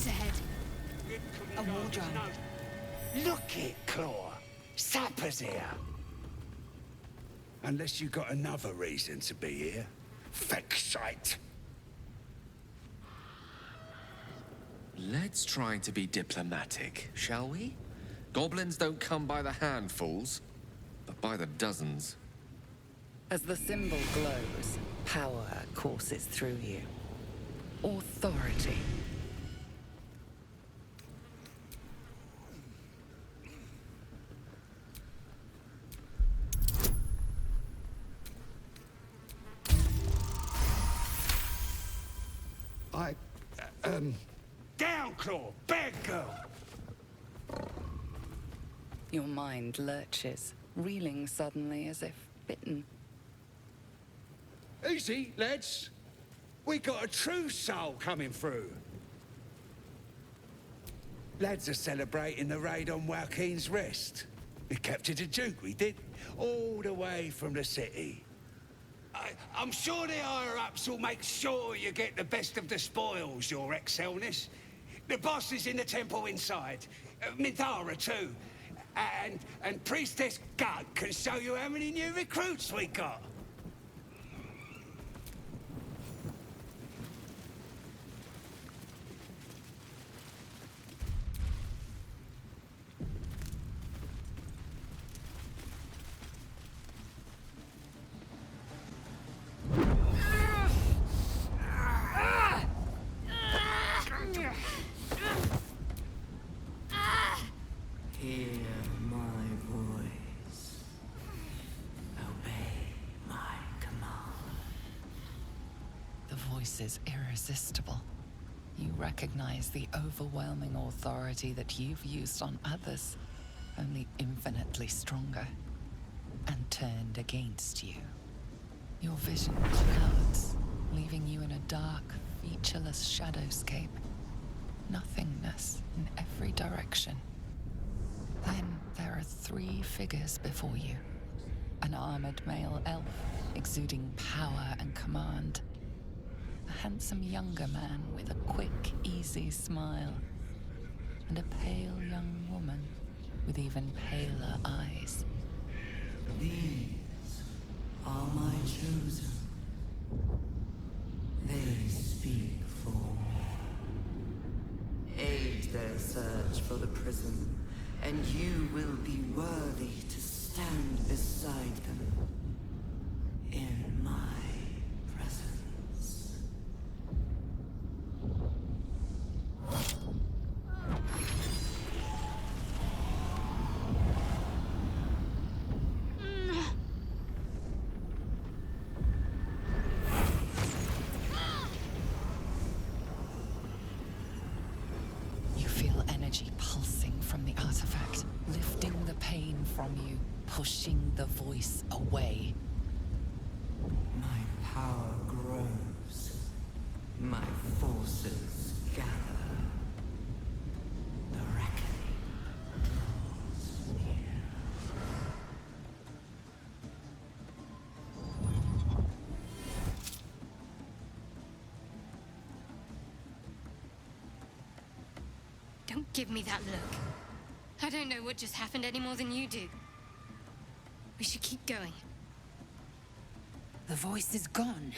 Enemies ahead. A war drone. Look it, Claw. Sapper's here. Unless you got another reason to be here. Feck shite. Let's try to be diplomatic, shall we? Goblins don't come by the handfuls, but by the dozens. As the symbol glows, power courses through you. Authority. Down, Claw! Bad girl! Your mind lurches, reeling suddenly as if bitten. Easy, lads. We got a true soul coming through. Lads are celebrating the raid on Joaquin's Rest. We captured a Duke, we did. All the way from the city. I'm sure the higher-ups will make sure you get the best of the spoils, your Excelness. The boss is in the temple inside. Midara, too. And Priestess Gut can show you how many new recruits we got. Is irresistible. You recognize the overwhelming authority that you've used on others, only infinitely stronger, and turned against you. Your vision clouds, leaving you in a dark, featureless shadowscape. Nothingness in every direction. Then there are 3 figures before you. An armored male elf, exuding power and command. A handsome younger man with a quick, easy smile. And a pale young woman with even paler eyes. These are my chosen. They speak for me. Aid their search for the prison, and you will be worthy to stand beside them in my presence. You feel energy pulsing from the artifact, lifting the pain from you, pushing the voice away. My power grows. My forces gather. The reckoning draws near. Don't give me that look. I don't know what just happened any more than you do. We should keep going. The voice is gone.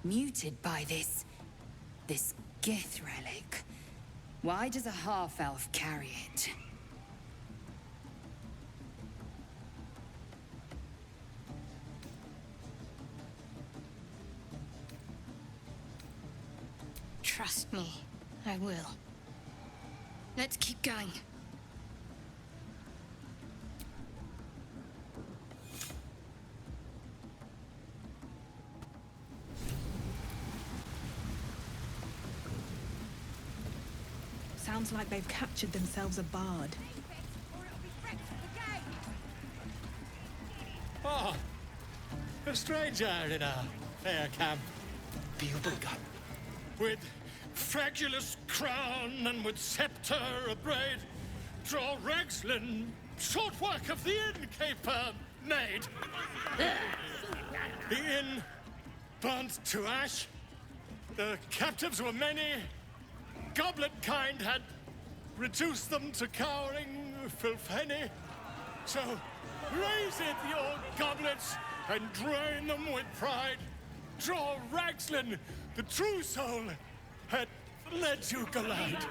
Muted by this Gith relic. Why does a half-elf carry it? Trust me, I will. Let's keep going. Sounds like they've captured themselves a bard. Oh, a stranger in a fair camp. Bilbergut. With fragulous crown and with scepter abraid, draw Ragslin, short work of the innkeeper made. The inn burnt to ash. The captives were many, goblin kind had reduced them to cowering filfenny. So raise it, your goblets, and drain them with pride. Draw Ragslin, the true soul, had let you glide.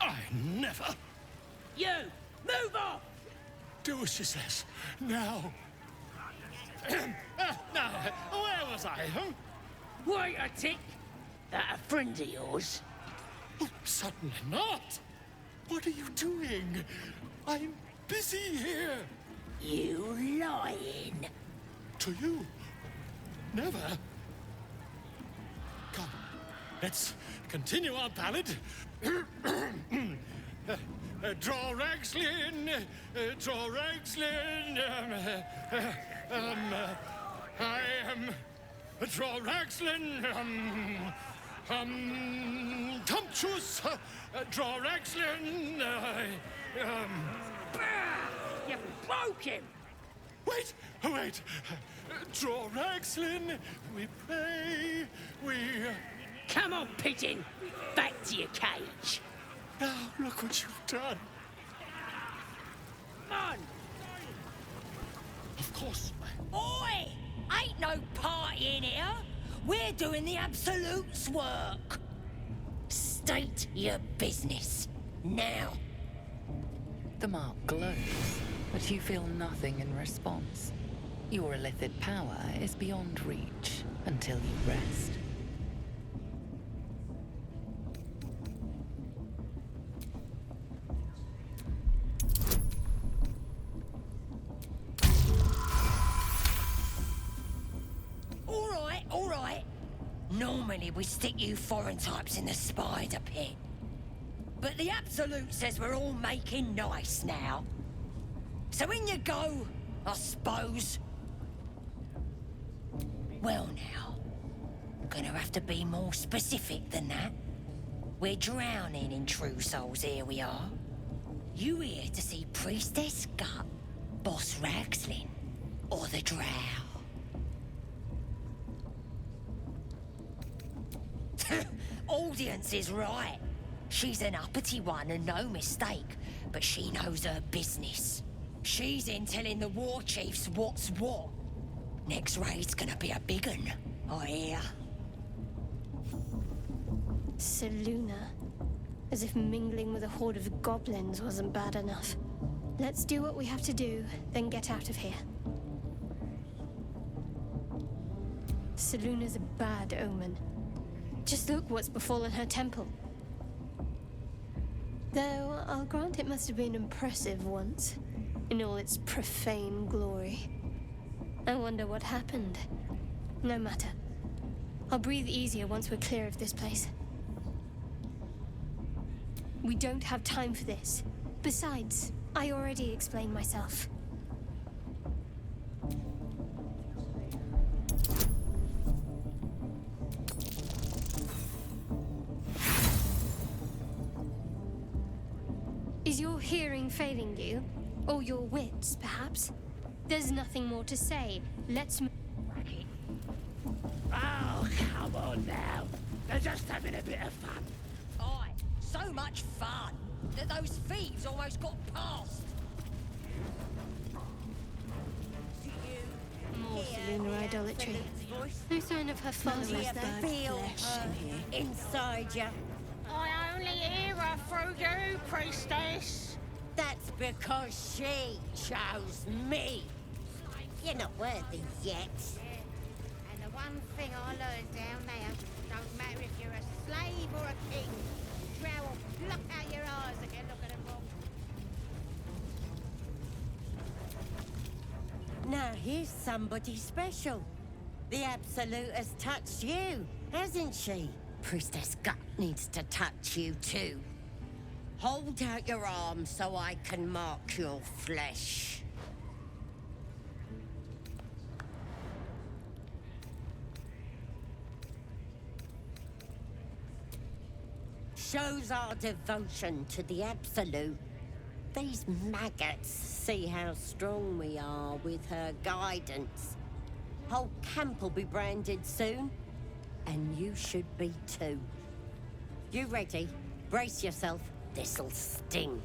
I never. You! Move off! Do as she says. Now. Now, where was I, huh? Wait a tick! That a friend of yours? Oh, certainly not. What are you doing? I'm busy here. You lying. To you? Never. Come, let's continue our ballad. Draw Ragslin, draw Ragslin. I am draw Ragslin. Tumptuous. Draw Ragslin. You broke him! Wait, wait. Draw Ragslin. We pray. We. Come on, pigeon! Back to your cage! Now look what you've done. Come on! Of course. Oi! Ain't no party in here! We're doing the Absolute's work! State your business. Now. The mark glows, but you feel nothing in response. Your illithid power is beyond reach until you rest. All right. Normally we stick you foreign types in the spider pit. But the Absolute says we're all making nice now. So in you go, I suppose. Well now, gonna have to be more specific than that. We're drowning in true souls, here we are. You here to see Priestess Gut, Boss Ragslin, or the Drow? Audience is right. She's an uppity one and no mistake, but she knows her business. She's in telling the war chiefs what's what. Next raid's gonna be a big un, I hear. Seluna. As if mingling with a horde of goblins wasn't bad enough. Let's do what we have to do, then get out of here. Seluna's a bad omen. Just look what's befallen her temple. Though, I'll grant it must have been impressive once, in all its profane glory. I wonder what happened. No matter. I'll breathe easier once we're clear of this place. We don't have time for this. Besides, I already explained myself. Is your hearing failing you? Or your wits, perhaps? There's nothing more to say. Let's move. Oh, come on now. They're just having a bit of fun. Aye, so much fun that those thieves almost got past. More Seluna idolatry. No sign of her father, is there? Feel her inside you. I only hear her through you, priestess. That's because she chose me. You're not worthy yet. And the one thing I learned down there, don't matter if you're a slave or a king, Drow will pluck out your eyes if you look at them wrong. Now here's somebody special. The Absolute has touched you, hasn't she? Priestess Gut needs to touch you too. Hold out your arm so I can mark your flesh. Shows our devotion to the Absolute. these maggots see how strong we are with her guidance. Whole camp will be branded soon, and you should be too. You ready? Brace yourself. This'll sting.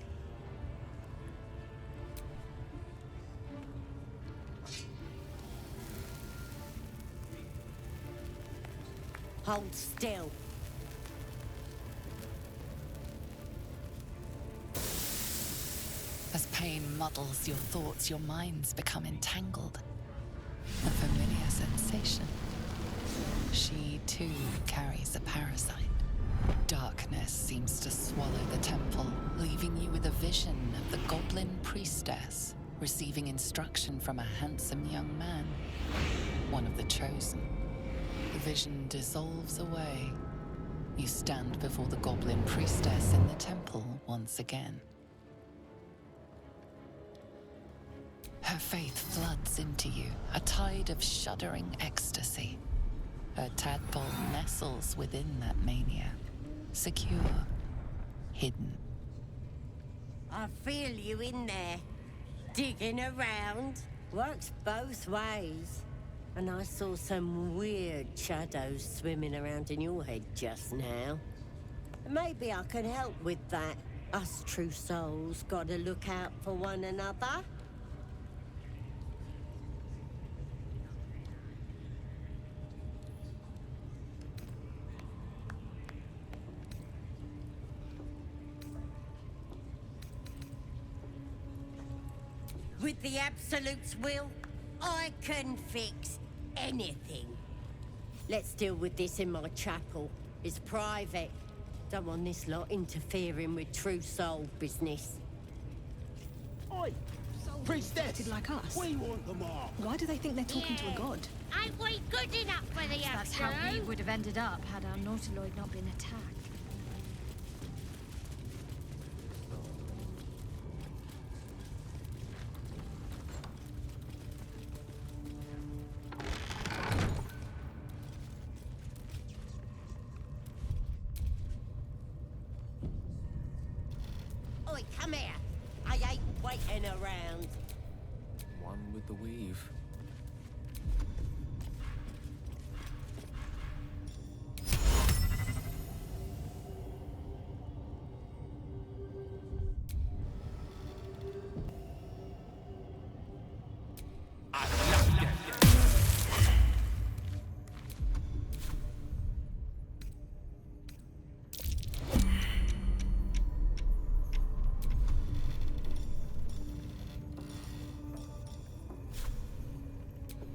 Hold still. As pain muddles your thoughts, your minds become entangled. A familiar sensation. She too carries a parasite. Darkness seems to swallow the temple, leaving you with a vision of the Goblin priestess receiving instruction from a handsome young man, one of the chosen. The vision dissolves away. You stand before the Goblin priestess in the temple once again. Her faith floods into you, a tide of shuddering ecstasy. Her tadpole nestles within that mania, secure, hidden. I feel you in there. Digging around. Works both ways. And I saw some weird shadows swimming around in your head just now. Maybe I can help with that. Us true souls gotta look out for one another. With the Absolute's will, I can fix anything. Let's deal with this in my chapel. It's private. Don't want this lot interfering with true soul business. Oi! Priestess! Like us. We want them all. Why do they think they're talking to a god? Ain't we good enough for the That's how we would have ended up had our Nautiloid not been attacked. Oi, come here. I ain't waiting around. One with the weave.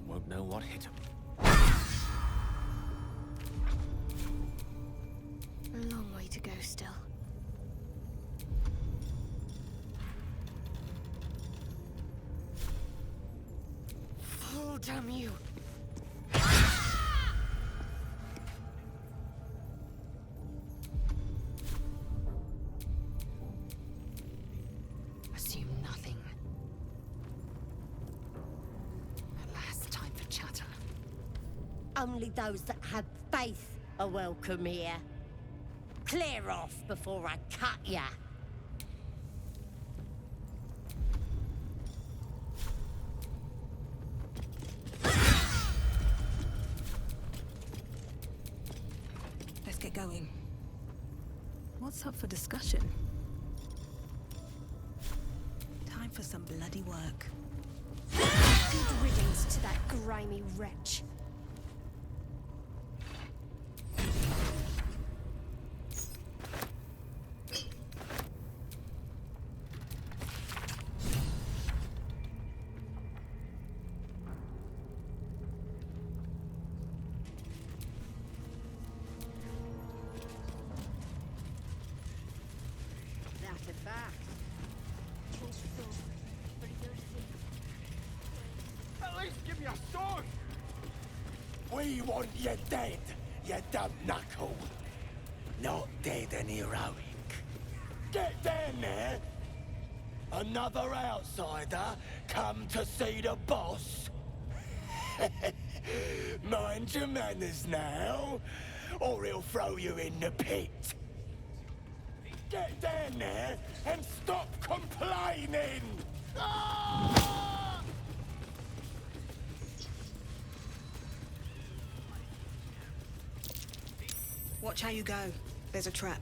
Won't know what hit him. A long way to go still. Oh, damn you! Assume nothing. Alas, time for chatter. Only those that have faith are welcome here. Clear off before I cut ya. Let's get going. What's up for discussion? Time for some bloody work. Good riddance to that grimy wretch. That's a fact. At least give me a sword! We want you dead, you dumb knuckle. Not dead and heroic. Get down there! Another outsider come to see the boss? Mind your manners now, or he'll throw you in the pit. Get down there and stop complaining! Watch how you go. There's a trap.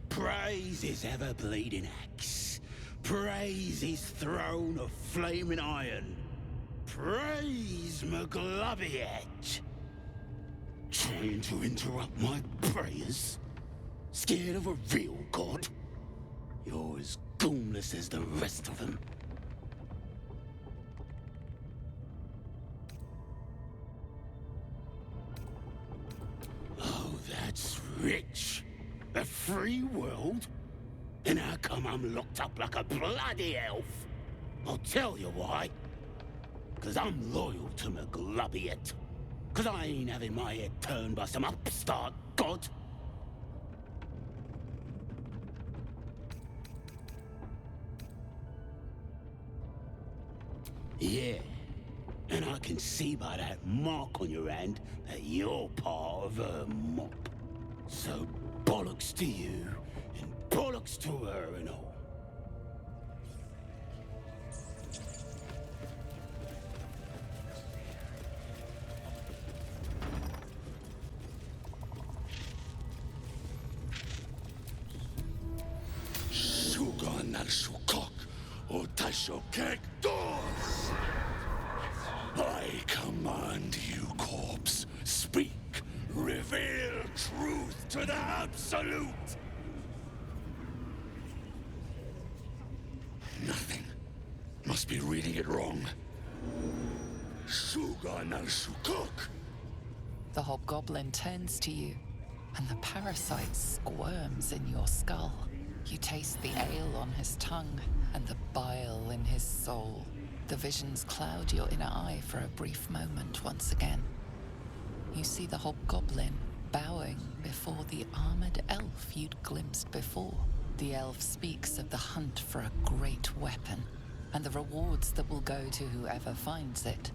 Praise his ever-bleeding axe. Praise his throne of flaming iron. Praise McGlubbiet. Trying to interrupt my prayers? Scared of a real god? You're as goonless as the rest of them. Oh, that's rich. A free world? And how come I'm locked up like a bloody elf? I'll tell you why. 'Cause I'm loyal to McGlubbiet. 'Cause I ain't having my head turned by some upstart god. Yeah, and I can see by that mark on your hand that you're part of her mob. So bollocks to you, and bollocks to her and all. Sugan al Shukok, or Tashokek doors! I command you, corpse. Speak. Reveal truth to the Absolute. Nothing. Must be reading it wrong. Sugan al Shukok. The hobgoblin turns to you, and the parasite squirms in your skull. You taste the ale on his tongue and the bile in his soul. The visions cloud your inner eye for a brief moment once again. You see the hobgoblin bowing before the armored elf you'd glimpsed before. The elf speaks of the hunt for a great weapon and the rewards that will go to whoever finds it.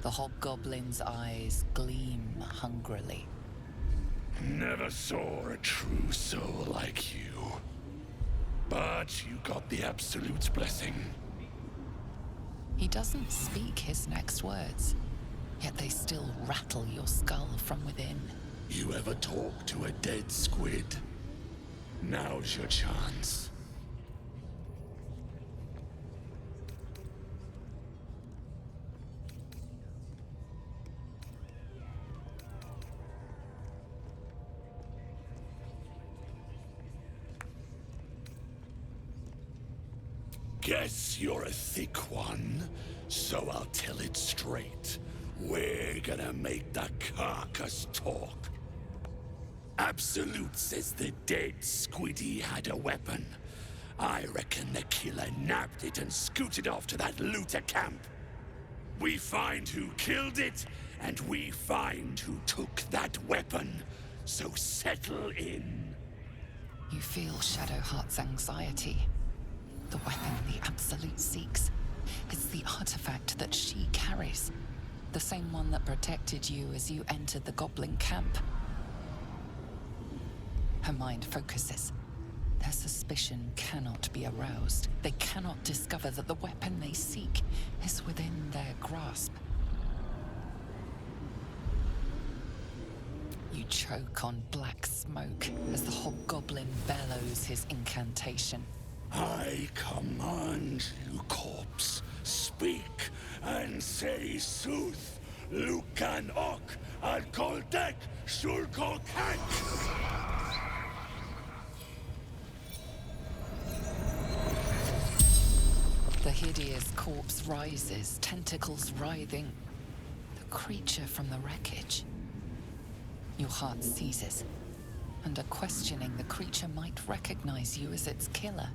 The hobgoblin's eyes gleam hungrily. Never saw a true soul like you. But you got the Absolute's blessing. He doesn't speak his next words, yet they still rattle your skull from within. You ever talk to a dead squid? Now's your chance. Guess you're a thick one, so I'll tell it straight. We're gonna make the carcass talk. Absolute says the dead squiddy had a weapon. I reckon the killer nabbed it and scooted off to that looter camp. We find who killed it, and we find who took that weapon. So settle in. You feel Shadowheart's anxiety. The weapon the Absolute seeks. It's the artifact that she carries. The same one that protected you as you entered the Goblin camp. Her mind focuses. Their suspicion cannot be aroused. They cannot discover that the weapon they seek is within their grasp. You choke on black smoke as the hobgoblin bellows his incantation. I command you, corpse. Speak and say sooth. Lucan ok al koldek shulkokak. The hideous corpse rises, tentacles writhing. The creature from the wreckage. Your heart seizes. Under questioning, the creature might recognize you as its killer.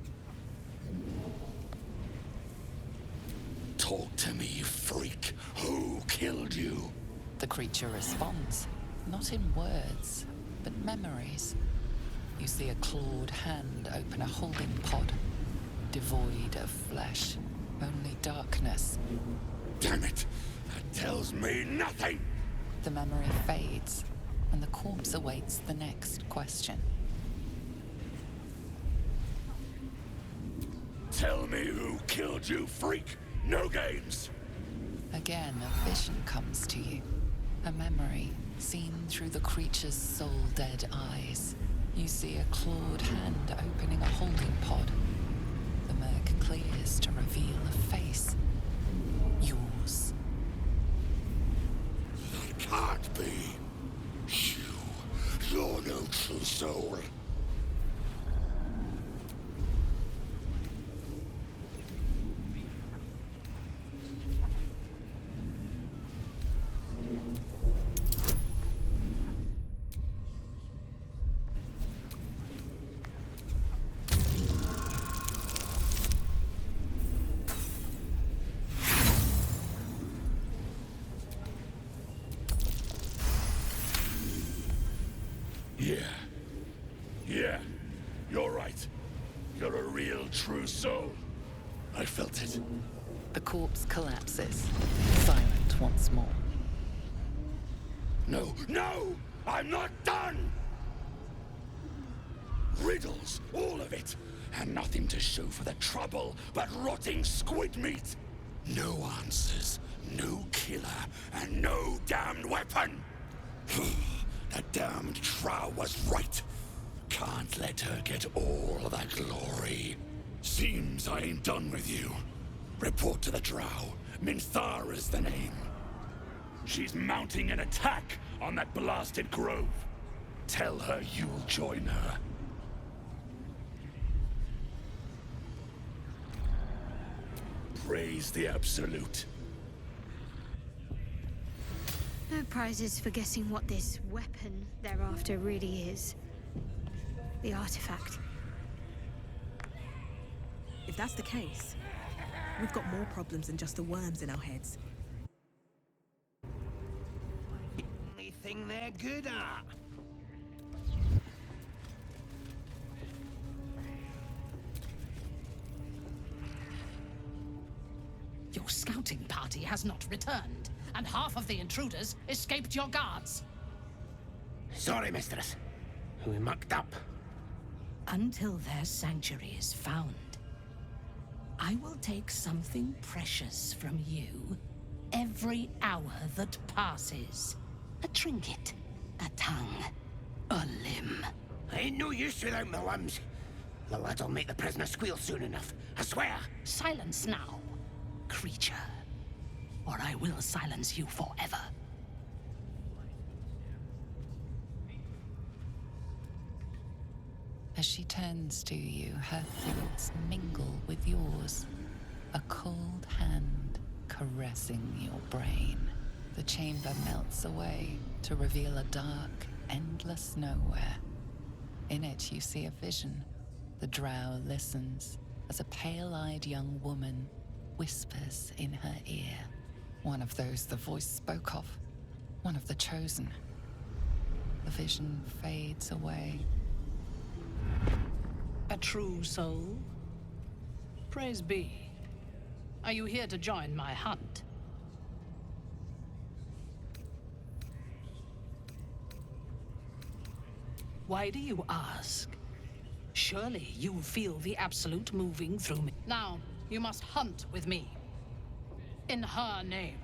Talk to me, you freak. Who killed you? The creature responds, not in words, but memories. You see a clawed hand open a holding pod, devoid of flesh, only darkness. Damn it! That tells me nothing! The memory fades, and the corpse awaits the next question. Tell me who killed you, freak! No games! Again, a vision comes to you. A memory seen through the creature's soul-dead eyes. You see a clawed hand opening a holding pod. The murk clears to reveal a face. Yours. That can't be. You're no true soul. Yeah, you're right. You're a real true soul. I felt it. The corpse collapses, silent once more. No, I'm not done! Riddles, all of it, and nothing to show for the trouble but rotting squid meat. No answers, no killer, and no damned weapon. That damned Trow was right. Can't let her get all of that glory. Seems I ain't done with you. Report to the Drow. Minthara's the name. She's mounting an attack on that blasted grove. Tell her you'll join her. Praise the Absolute. No prizes for guessing what this weapon thereafter really is. The artifact. If that's the case, we've got more problems than just the worms in our heads. Only thing they're good at. Your scouting party has not returned, and half of the intruders escaped your guards. Sorry, mistress. We mucked up. Until their sanctuary is found, I will take something precious from you every hour that passes. A trinket, a tongue, a limb. I ain't no use without my limbs. The lad'll make the prisoner squeal soon enough, I swear. Silence now, creature, or I will silence you forever. As she turns to you, her thoughts mingle with yours. A cold hand caressing your brain. The chamber melts away to reveal a dark, endless nowhere. In it, you see a vision. The Drow listens as a pale-eyed young woman whispers in her ear. One of those the voice spoke of. One of the chosen. The vision fades away. A true soul? Praise be. Are you here to join my hunt? Why do you ask? Surely you feel the Absolute moving through me. Now, you must hunt with me. In her name.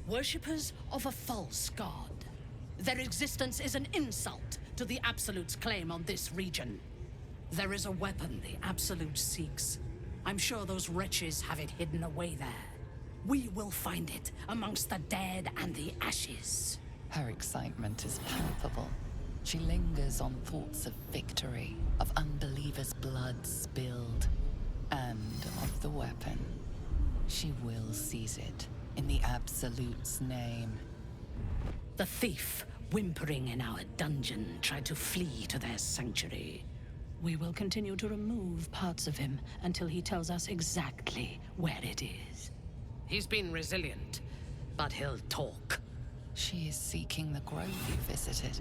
Worshippers of a false god. Their existence is an insult to the Absolute's claim on this region. There is a weapon the Absolute seeks. I'm sure those wretches have it hidden away there. We will find it amongst the dead and the ashes. Her excitement is palpable. She lingers on thoughts of victory, of unbelievers' blood spilled, and of the weapon. She will seize it, in the Absolute's name. The thief, whimpering in our dungeon, tried to flee to their sanctuary. We will continue to remove parts of him until he tells us exactly where it is. He's been resilient, but he'll talk. She is seeking the grove you visited.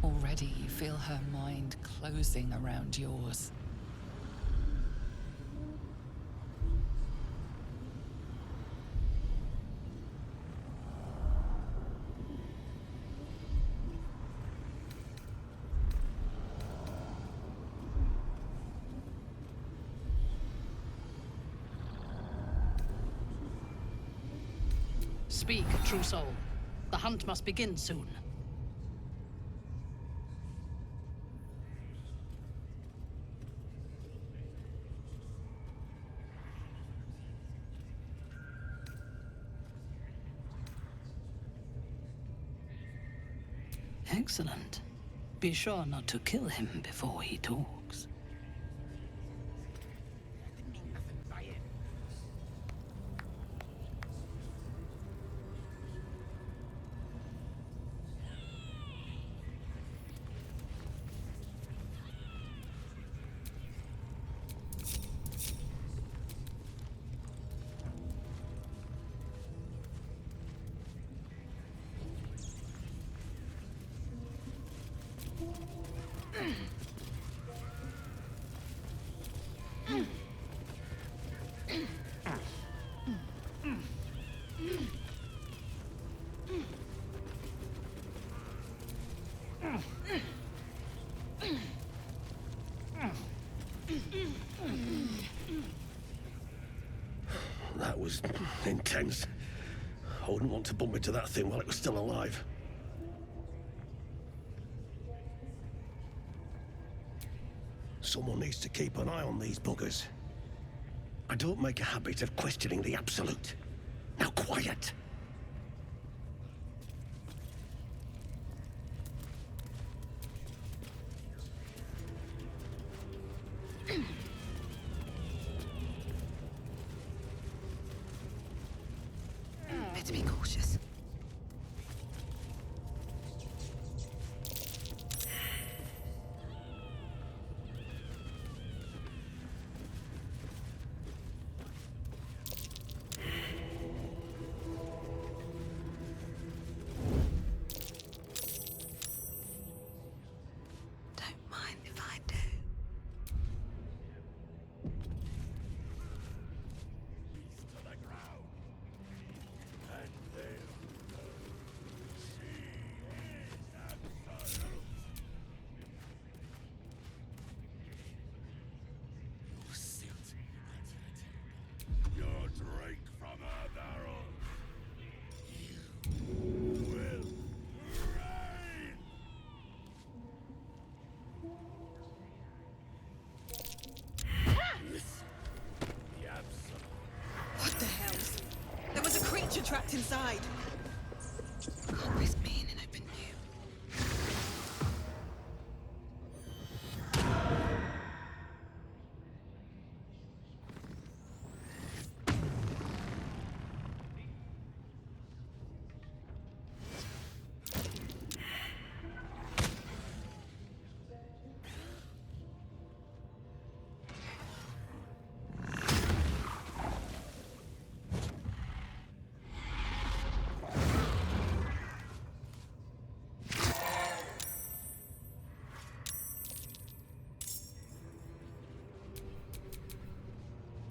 Already you feel her mind closing around yours. Speak, true soul. The hunt must begin soon. Excellent. Be sure not to kill him before he talks. That was intense. I wouldn't want to bump into that thing while it was still alive. Someone needs to keep an eye on these buggers. I don't make a habit of questioning the Absolute. Now quiet! Better be cautious. Don't mind if I do. Your drink from a barrel. You will reign. The Absolute. What the hell? There was a creature trapped inside. Can't risk being in open view.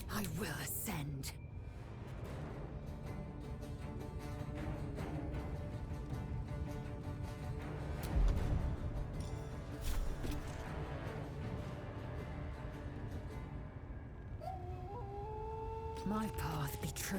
I will ascend. My path be true.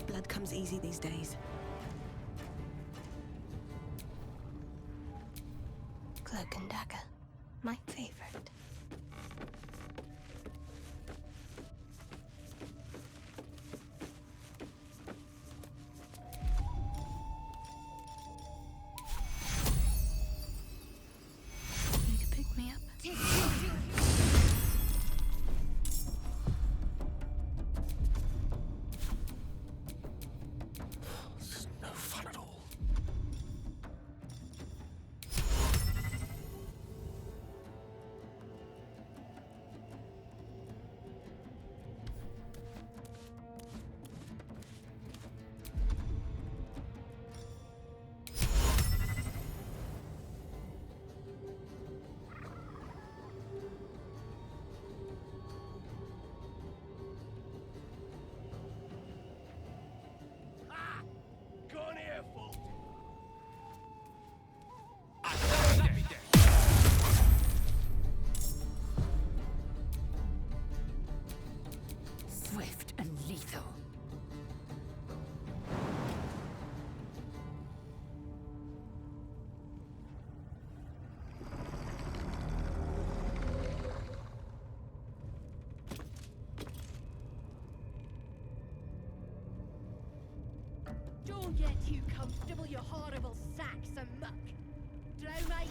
blood comes easy these days. Cloak and dagger. My favorite. Need to pick me up? This is no fun at all. Gone here, fool! Swift and lethal. Don't get too comfortable, you horrible sacks of muck. Drown my...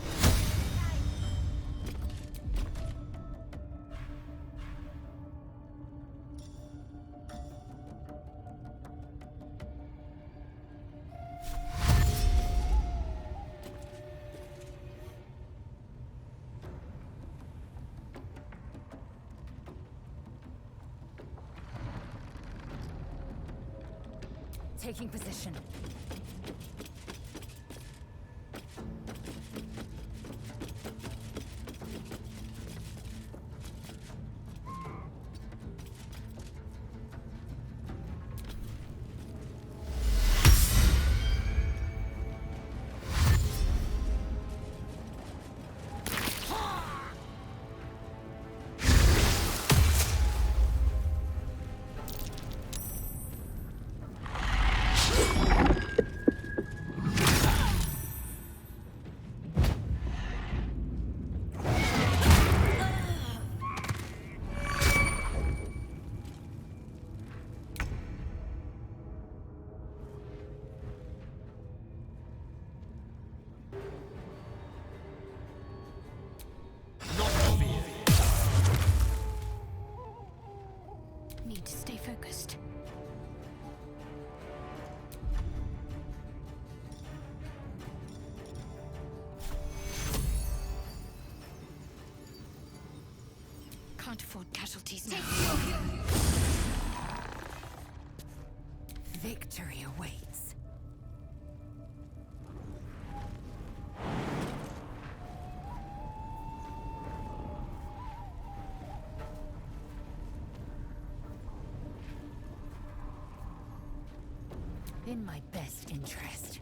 Taking position. Need to stay focused. Can't afford casualties now. Victory awaits. In my best interest.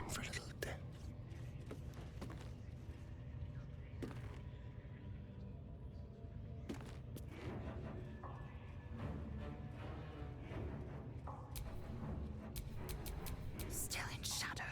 Time for a little death. Still in shadow.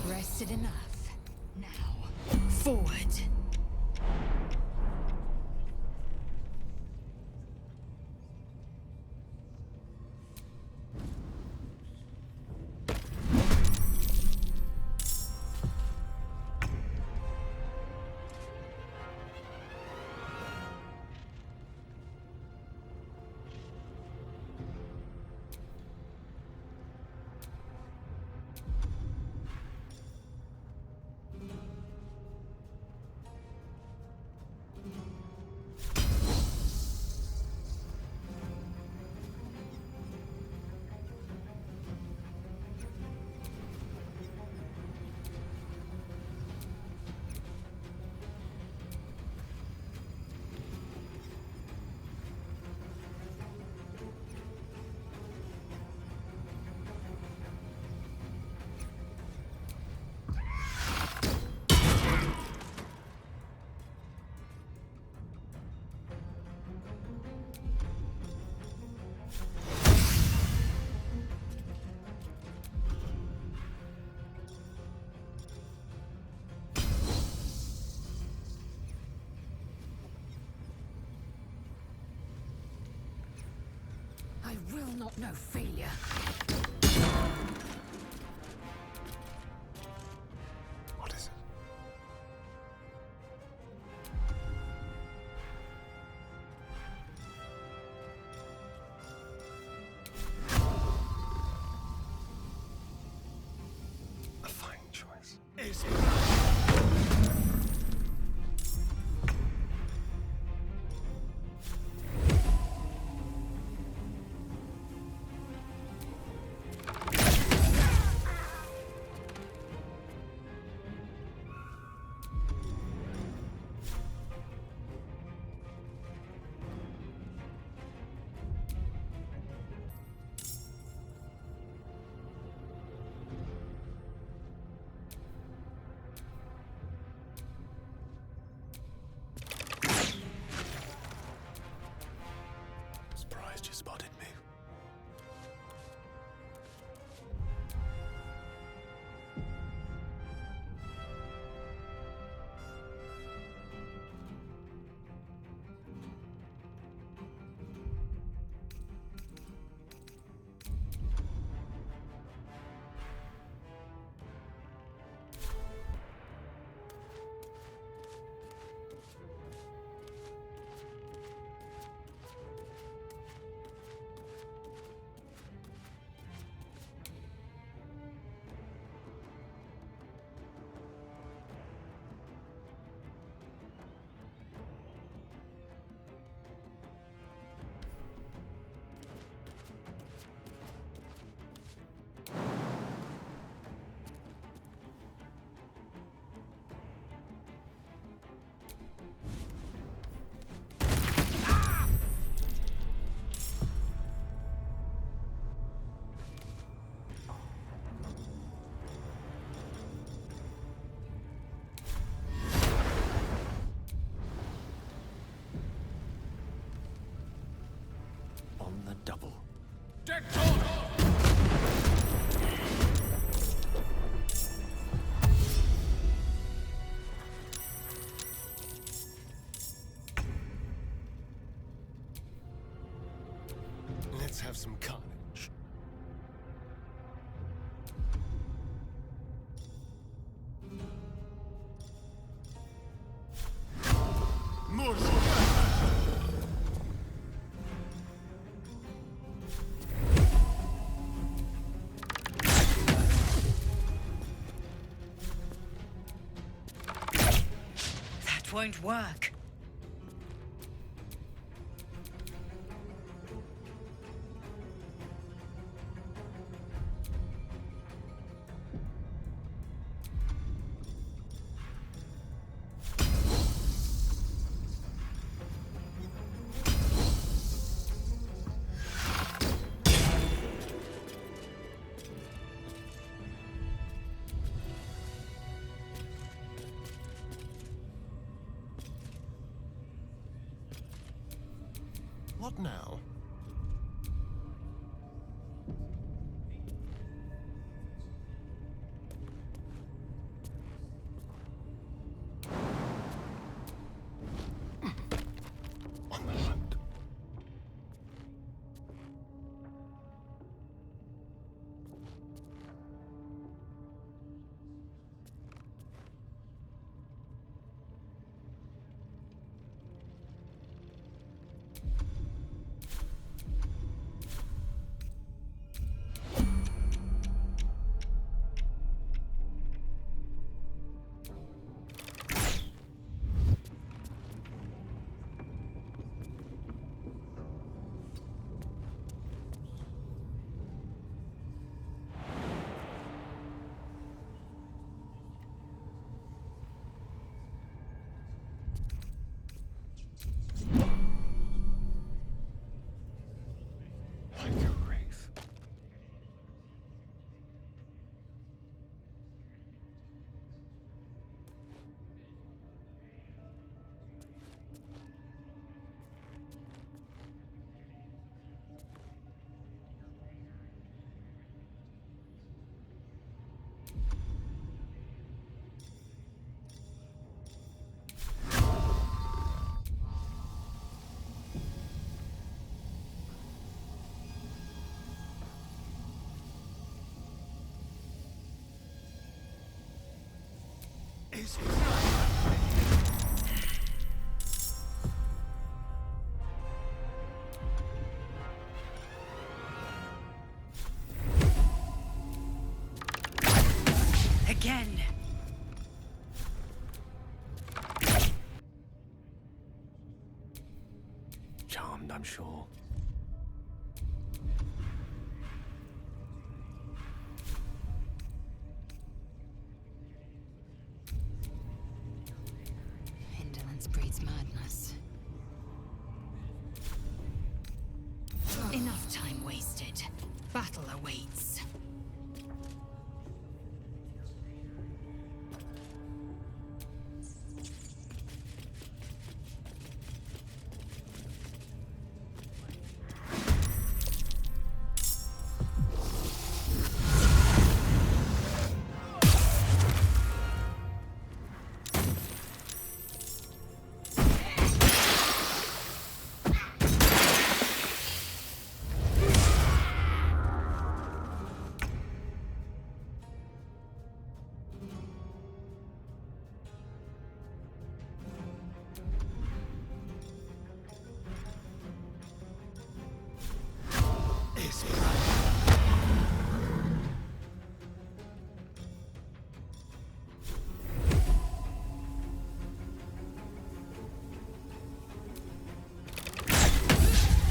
Rested enough. Now, forward. I will not know failure. What is it? A fine choice. Surprised you spotted me. On the double. Let's have some carnage. Baldur! That won't work. What now? On the hunt. Like a wraith. Is Again. charmed, I'm sure. Indolence breeds madness. Enough time wasted. Battle awaits.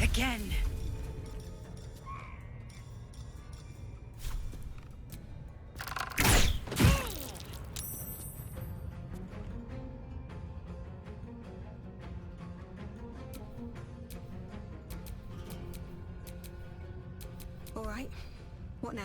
Again. All right. What now?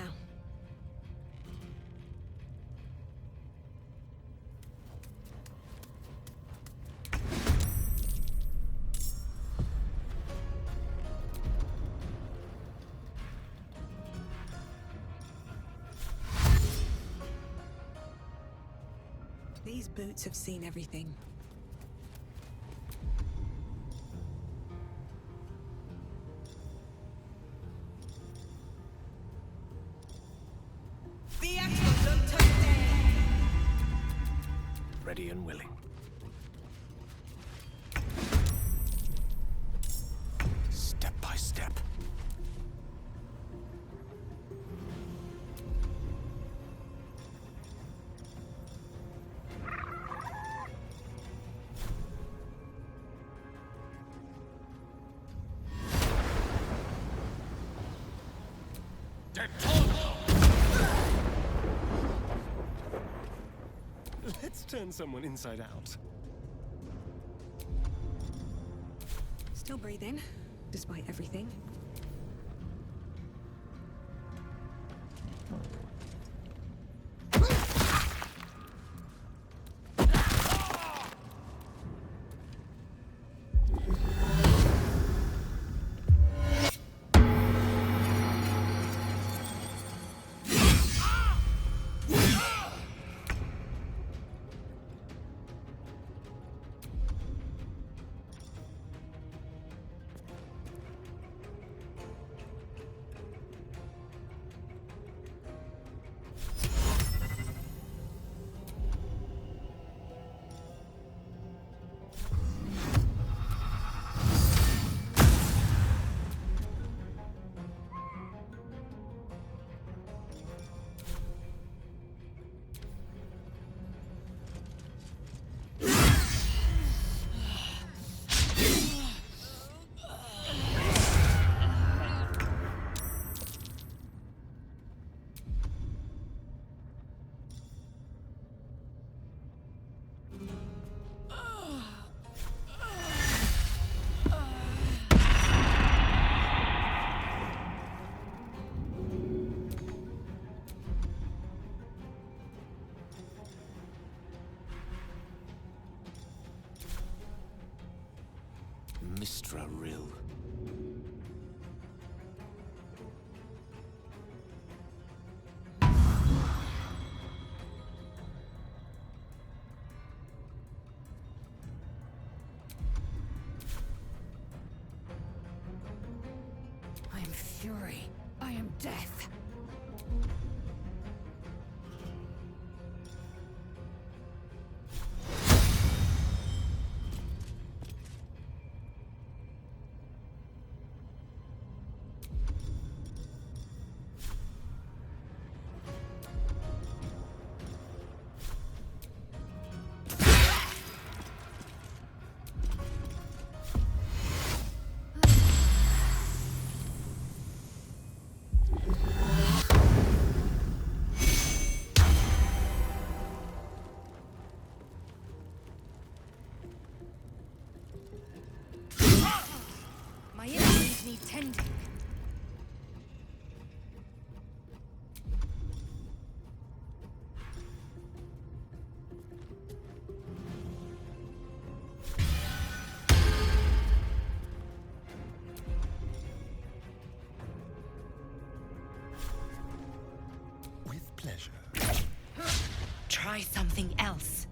These boots have seen everything. Ready and willing. to todo! Let's turn someone inside out. Still breathing, despite everything. Mistra Rill. I am fury. I am death. My enemies need tending. With pleasure. Try something else.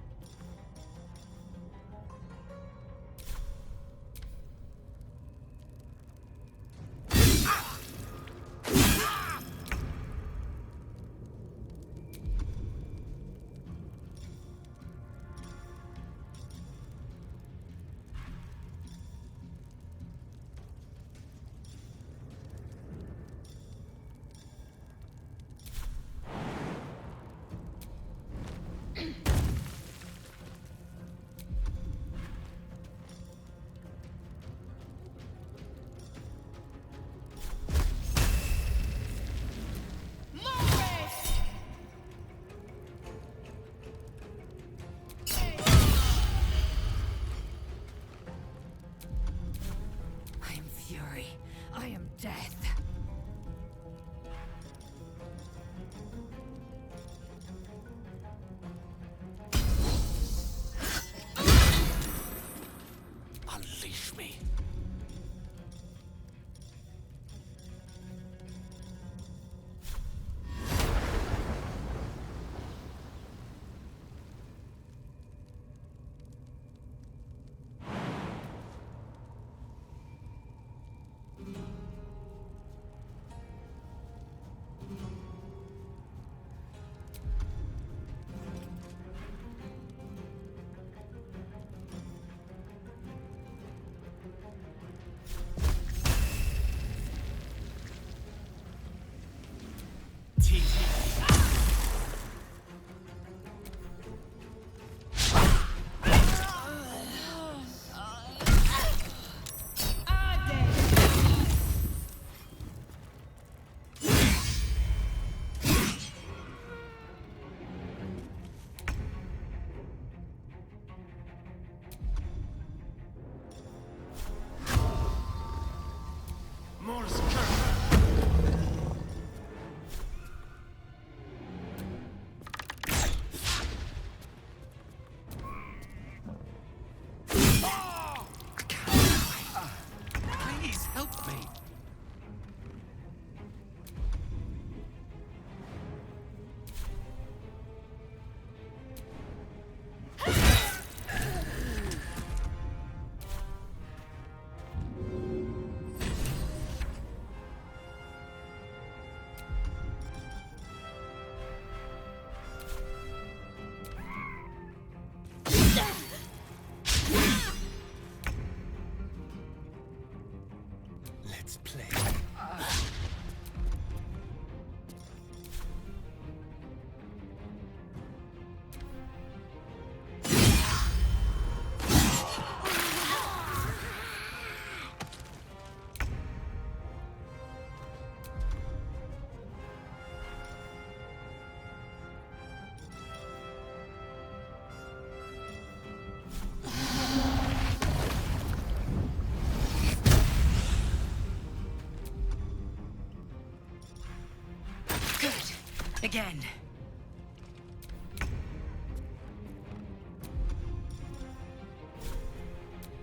Again.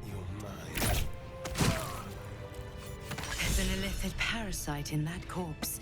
You're mine. There's an illithid parasite in that corpse.